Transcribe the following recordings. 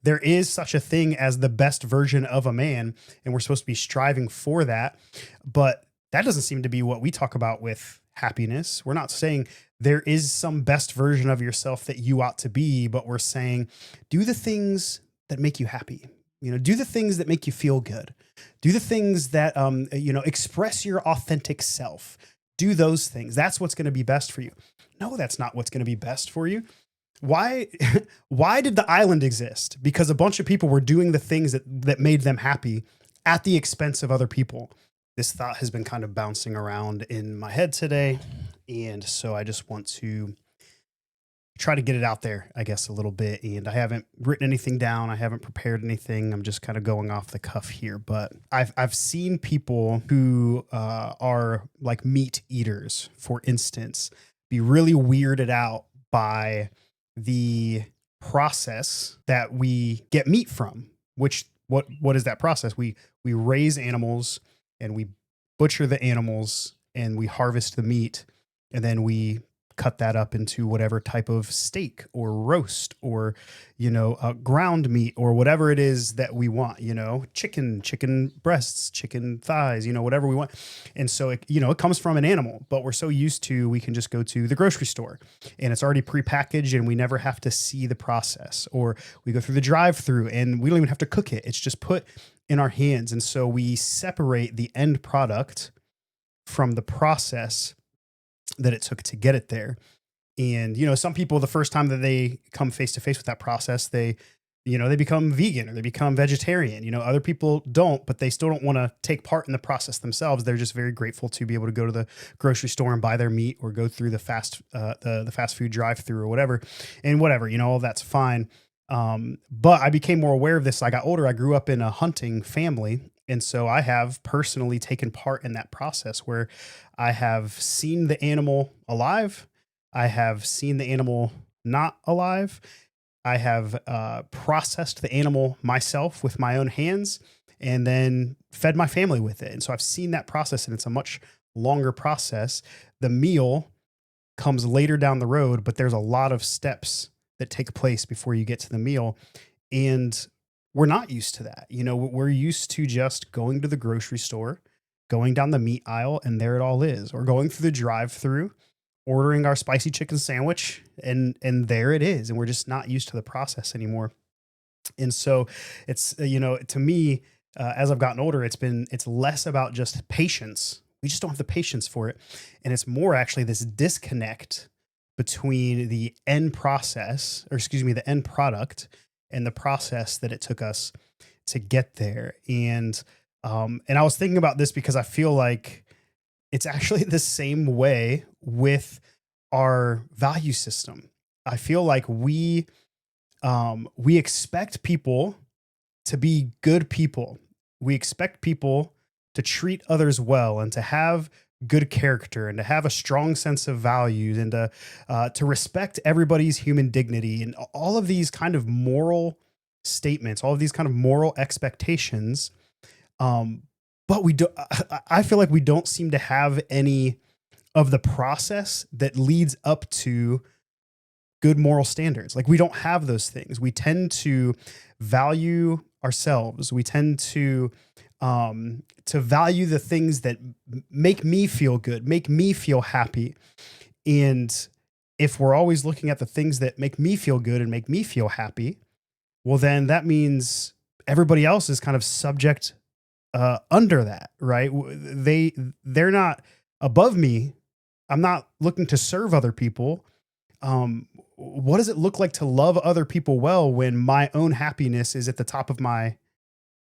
there is such a thing as the best version of a man, and we're supposed to be striving for that. But that doesn't seem to be what we talk about with happiness. We're not saying there is some best version of yourself that you ought to be, but we're saying do the things that make you happy. Do the things that make you feel good. Do the things that express your authentic self. Do those things. That's what's going to be best for you. No, that's not what's going to be best for you. Why why did the island exist? Because a bunch of people were doing the things that made them happy at the expense of other people. This thought has been kind of bouncing around in my head today, and so I just want to try to get it out there, I guess, a little bit. And I haven't written anything down. I haven't prepared anything. I'm just kind of going off the cuff here. But I've seen people who are like meat eaters, for instance, be really weirded out by the process that we get meat from. Which what is that process? We raise animals and we butcher the animals and we harvest the meat, and then we cut that up into whatever type of steak or roast or, ground meat or whatever it is that we want, chicken breasts, chicken thighs, whatever we want. And so, it comes from an animal, but we're so used to, we can just go to the grocery store and it's already prepackaged and we never have to see the process, or we go through the drive-through and we don't even have to cook it. It's just put in our hands. And so we separate the end product from the process that it took to get it there. And, some people, the first time that they come face to face with that process, they become vegan or they become vegetarian. Other people don't, but they still don't want to take part in the process themselves. They're just very grateful to be able to go to the grocery store and buy their meat, or go through the fast food drive-through or whatever, all that's fine. But I became more aware of this as I got older. I grew up in a hunting family. And so I have personally taken part in that process where I have seen the animal alive. I have seen the animal not alive. I have processed the animal myself with my own hands and then fed my family with it. And so I've seen that process, and it's a much longer process. The meal comes later down the road, but there's a lot of steps that take place before you get to the meal. And we're not used to that. We're used to just going to the grocery store, going down the meat aisle, and there it all is, or going through the drive-through, ordering our spicy chicken sandwich, and there it is. And we're just not used to the process anymore. And so it's, to me, as I've gotten older, it's less about just patience. We just don't have the patience for it. And it's more actually this disconnect between the end process, the end product, and the process that it took us to get there. And I was thinking about this because I feel like it's actually the same way with our value system. I feel like we expect people to be good people. We expect people to treat others well and to have good character and to have a strong sense of values and to respect everybody's human dignity and all of these kind of moral statements, all of these kind of moral expectations. But I feel like we don't seem to have any of the process that leads up to good moral standards. Like, we don't have those things. We tend to value ourselves. We tend to value the things that make me feel good, make me feel happy. And if we're always looking at the things that make me feel good and make me feel happy, well, then that means everybody else is kind of subject under that, right? They're not above me. I'm not looking to serve other people. What does it look like to love other people well when my own happiness is at the top of my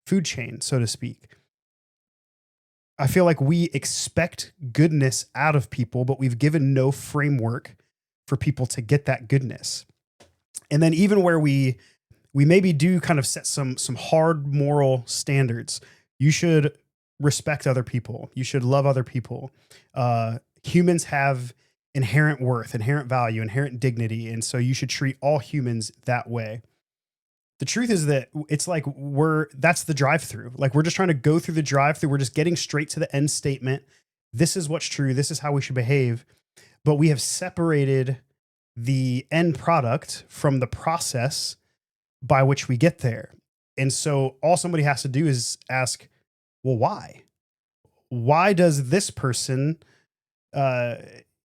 food chain, so to speak? I feel like we expect goodness out of people, but we've given no framework for people to get that goodness. And then even where we maybe do kind of set some hard moral standards. You should respect other people. You should love other people. Humans have inherent worth, inherent value, inherent dignity. And so you should treat all humans that way. The truth is that it's like that's the drive-through. Like, we're just trying to go through the drive-through. We're just getting straight to the end statement. This is what's true. This is how we should behave. But we have separated the end product from the process by which we get there. And so all somebody has to do is ask, well, why? Why does this person uh,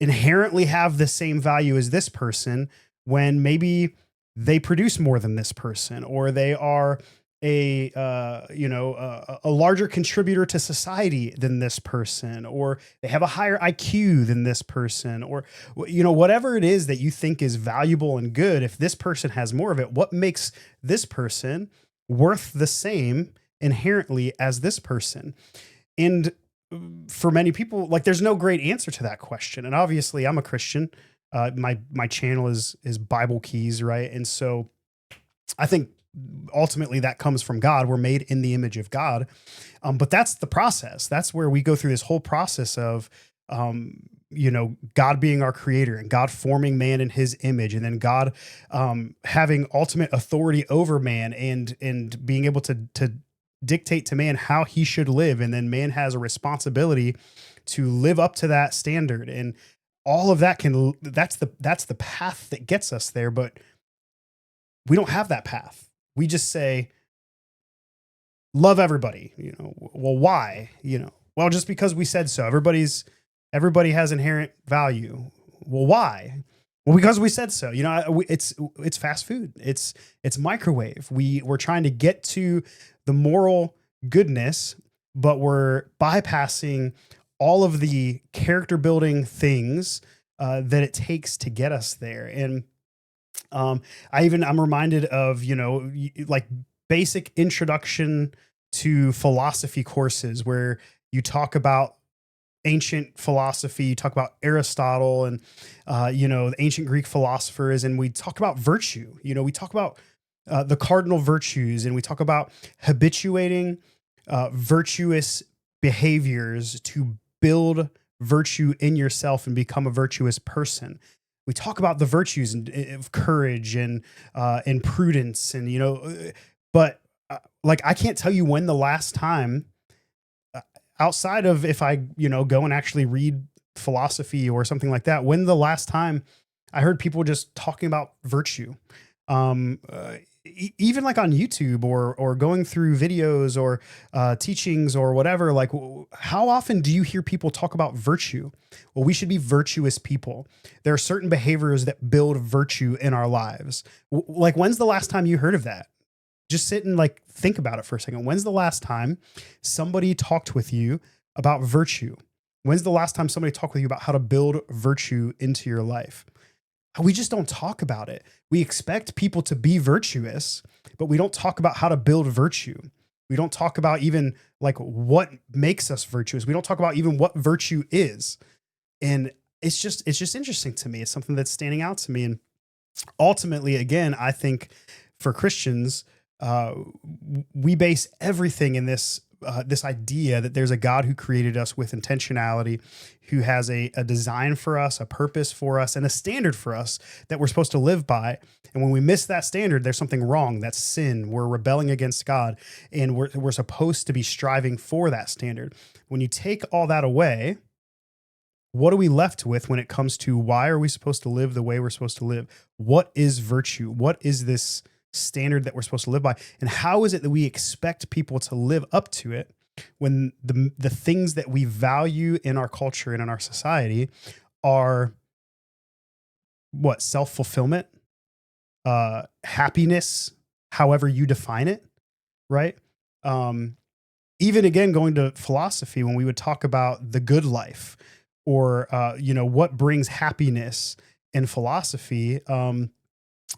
inherently have the same value as this person when maybe they produce more than this person, or they are a larger contributor to society than this person, or they have a higher IQ than this person, or whatever it is that you think is valuable and good. If this person has more of it, what makes this person worth the same inherently as this person? And for many people, like, there's no great answer to that question. And obviously I'm a Christian. My channel is Bible Keys, right? And so I think ultimately that comes from God. We're made in the image of God. But that's the process. That's where we go through this whole process of, God being our creator and God forming man in his image, and then God having ultimate authority over man and being able to dictate to man how he should live. And then man has a responsibility to live up to that standard. And all of that that's the path that gets us there. But we don't have that path. We just say, love everybody, well, why? Well, just because we said so. Everybody has inherent value. Well, why? Well, because we said so. It's fast food. It's microwave. We're trying to get to the moral goodness, but we're bypassing all of the character building things that it takes to get us there. And I'm reminded of, like basic introduction to philosophy courses where you talk about ancient philosophy, you talk about Aristotle and, the ancient Greek philosophers, and we talk about virtue. We talk about the cardinal virtues, and we talk about habituating virtuous behaviors to build virtue in yourself and become a virtuous person. We talk about the virtues of courage and prudence, and but like, I can't tell you when the last time, outside of if I go and actually read philosophy or something like that, when the last time I heard people just talking about virtue, even like on YouTube or going through videos or teachings or whatever. Like, how often do you hear people talk about virtue? Well, we should be virtuous people. There are certain behaviors that build virtue in our lives. Like, when's the last time you heard of that? Just sit and like think about it for a second. When's the last time somebody talked with you about virtue? When's the last time somebody talked with you about how to build virtue into your life? We just don't talk about it. We expect people to be virtuous, but we don't talk about how to build virtue. We don't talk about even like what makes us virtuous. We don't talk about even what virtue is. And it's just interesting to me. It's something that's standing out to me. And ultimately, again, I think for Christians, we base everything in this idea that there's a God who created us with intentionality, who has a design for us, a purpose for us, and a standard for us that we're supposed to live by. And when we miss that standard, there's something wrong. That's sin. We're rebelling against God, and we're supposed to be striving for that standard. When you take all that away, what are we left with when it comes to why are we supposed to live the way we're supposed to live? What is virtue? What is this standard that we're supposed to live by? And how is it that we expect people to live up to it when the things that we value in our culture and in our society are what? Self-fulfillment, happiness, however you define it, right? Even again, going to philosophy, when we would talk about the good life or, what brings happiness in philosophy,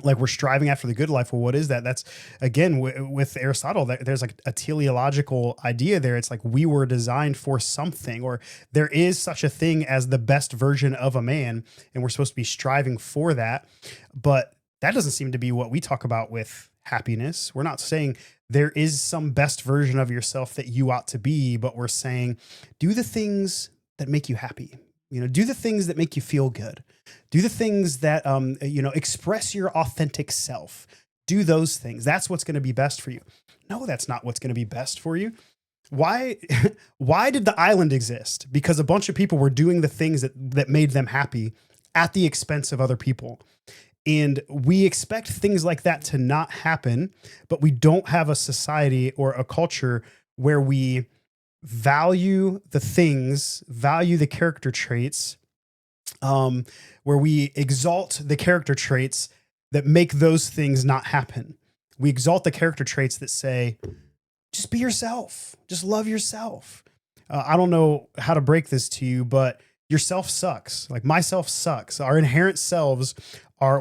like we're striving after the good life. Well, what is that? That's again, with Aristotle, there's like a teleological idea there. It's like we were designed for something, or there is such a thing as the best version of a man, and we're supposed to be striving for that. But that doesn't seem to be what we talk about with happiness. We're not saying there is some best version of yourself that you ought to be, but we're saying do the things that make you happy. Do the things that make you feel good. Do the things that, express your authentic self. Do those things. That's what's going to be best for you. No, that's not what's going to be best for you. Why did the island exist? Because a bunch of people were doing the things that made them happy at the expense of other people. And we expect things like that to not happen, but we don't have a society or a culture where we value the things, value the character traits, where we exalt the character traits that make those things not happen. We exalt the character traits that say, just be yourself, just love yourself. I don't know how to break this to you, but yourself sucks. Like myself sucks. Our inherent selves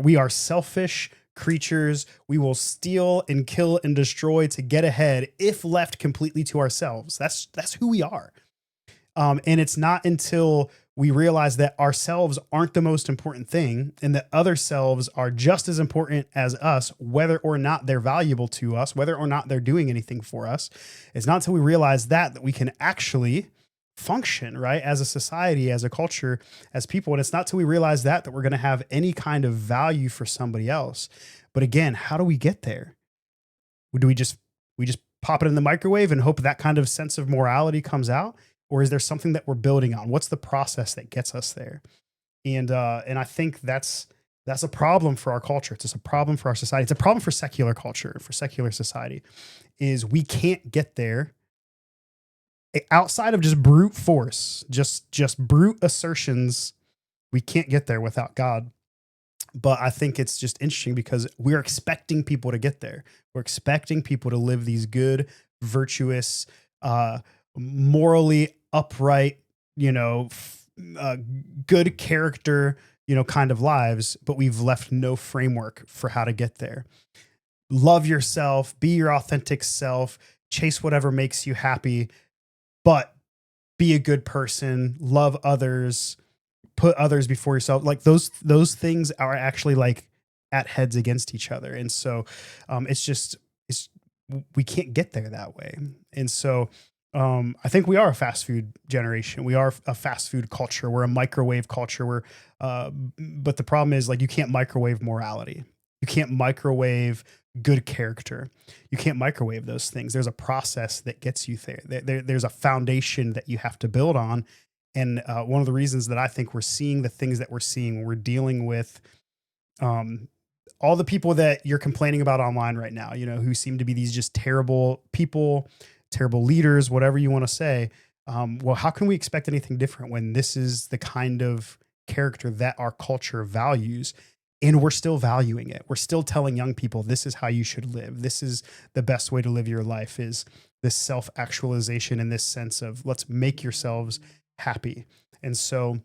we are selfish creatures. We will steal and kill and destroy to get ahead if left completely to ourselves. That's who we are. And it's not until we realize that ourselves aren't the most important thing and that other selves are just as important as us, whether or not they're valuable to us, whether or not they're doing anything for us. It's not until we realize that we can actually function, right? As a society, as a culture, as people. And it's not till we realize that we're going to have any kind of value for somebody else. But again, how do we get there? Do we just pop it in the microwave and hope that kind of sense of morality comes out? Or is there something that we're building on? What's the process that gets us there? And I think that's a problem for our culture. It's a problem for our society. It's a problem for secular culture, for secular society, is we can't get there outside of just brute force, just brute assertions. We can't get there without God. But I think it's just interesting because we're expecting people to get there. We're expecting people to live these good, virtuous, morally upright, good character, kind of lives, but we've left no framework for how to get there. Love yourself, be your authentic self, chase whatever makes you happy, but be a good person, love others, put others before yourself. Like those things are actually like at heads against each other. And so we can't get there that way. And so I think we are a fast food generation. We are a fast food culture. We're a microwave culture. But the problem is like, you can't microwave morality. You can't microwave good character. You can't microwave those things. There's a process that gets you there. There's a foundation that you have to build on. And one of the reasons that I think we're seeing the things that we're seeing when we're dealing with all the people that you're complaining about online right now, who seem to be these just terrible people, terrible leaders, whatever you want to say. Well, how can we expect anything different when this is the kind of character that our culture values and we're still valuing it? We're still telling young people, this is how you should live. This is the best way to live your life, is this self-actualization in this sense of let's make yourselves happy. And so,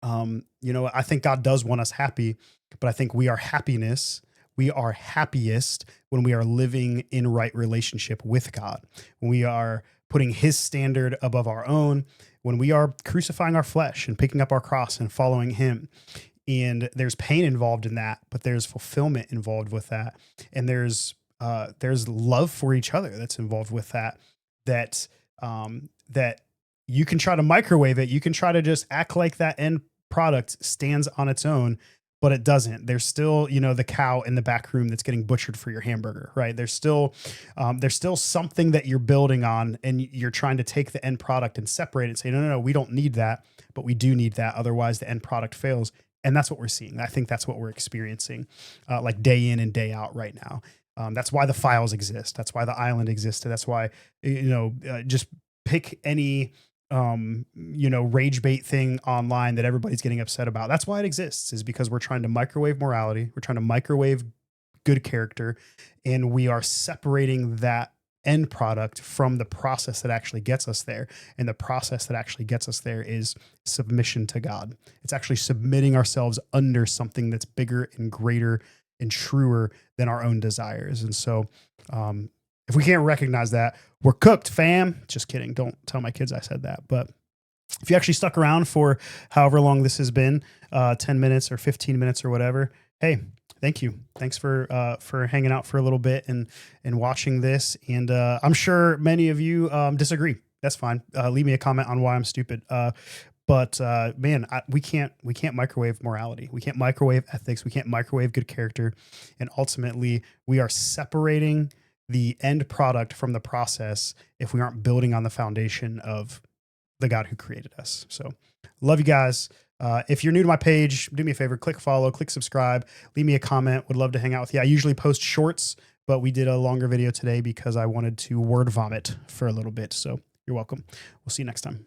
I think God does want us happy, but I think we are happiest when we are living in right relationship with God, when we are putting his standard above our own, when we are crucifying our flesh and picking up our cross and following him. And there's pain involved in that, but there's fulfillment involved with that. And there's love for each other that's involved with that, that you can try to microwave it. You can try to just act like that end product stands on its own, but it doesn't. There's still, the cow in the back room that's getting butchered for your hamburger, right? There's still something that you're building on, and you're trying to take the end product and separate it and say, no, we don't need that, but we do need that. Otherwise the end product fails. And that's what we're seeing. I think that's what we're experiencing, like day in and day out right now. That's why the files exist. That's why the island existed. That's why, just pick any, rage bait thing online that everybody's getting upset about. That's why it exists, is because we're trying to microwave morality. We're trying to microwave good character, and we are separating that end product from the process that actually gets us there. And the process that actually gets us there is submission to God. It's actually submitting ourselves under something that's bigger and greater and truer than our own desires. And so, if we can't recognize that, we're cooked, fam. Just kidding. Don't tell my kids I said that. But if you actually stuck around for however long this has been, 10 minutes or 15 minutes or whatever, hey, thank you. Thanks for hanging out for a little bit and watching this. And I'm sure many of you disagree. That's fine. Leave me a comment on why I'm stupid. But man, we can't microwave morality. We can't microwave ethics. We can't microwave good character. And ultimately, we are separating the end product from the process if we aren't building on the foundation of the God who created us. So love you guys. If you're new to my page, do me a favor, click follow, click subscribe, leave me a comment. Would love to hang out with you. I usually post shorts, but we did a longer video today because I wanted to word vomit for a little bit. So you're welcome. We'll see you next time.